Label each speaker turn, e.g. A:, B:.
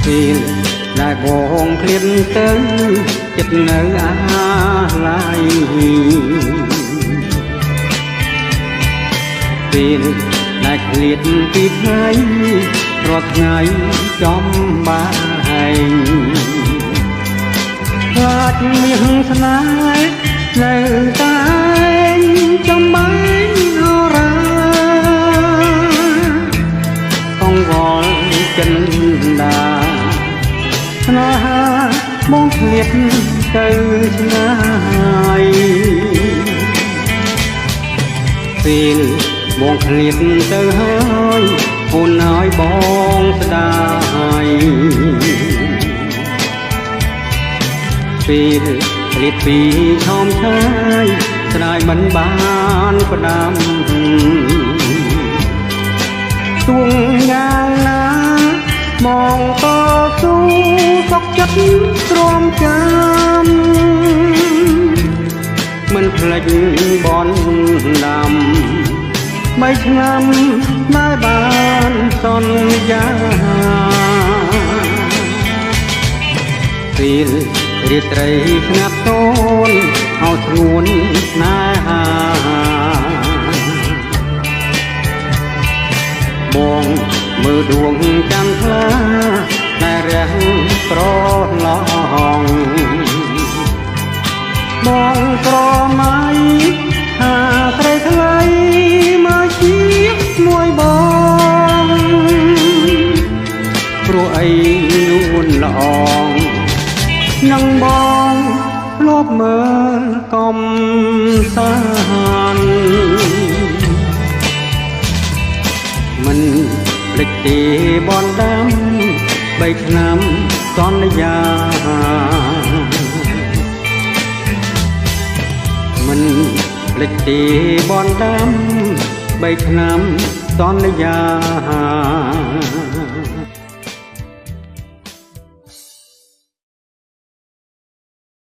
A: ពេលដែលបងឃ្លានទៅចិត្តនៅអាឡ័យពេលដែលឃ្លាតពីថ្ងៃរាល់ថ្ងៃចំបែងខ្លាចមានស្នេហ៍នៅតែចំបែងអរ៉ាកងវល់ចិនដាស្នេហាបងឃ្លាតទៅឆ្ងាយពេលបងឃ្លាតទៅហើយអូនឲ្យបងស្ដាយពេលឃ្លាតពីឆោមឆាយស្ដាយមិនបានផ្ដាំទួងយ៉ាងណាមកតស៊ូសុខចិត្តទ្រាំចាំមិនភ្លេចបនដាំ3ឆ្នាំដែលបានសន្យាពេលរាត្រីស្ងាត់តូនឲ្យស្ងួនស្នេហាបងមើលដួងច័ន្ទថ្លាដែលរះប្រឡងបងក្រមៃថាត្រីថ្លៃមកជាមួយបងព្រោះអីនួនល្អងនឹងបងលបមើលកំសាន្តមិនភ្លេចទេបនដាំ3ឆ្នាំសន្យាមិនភ្លេចទេបនដាំ3ឆ្នាំសន្យា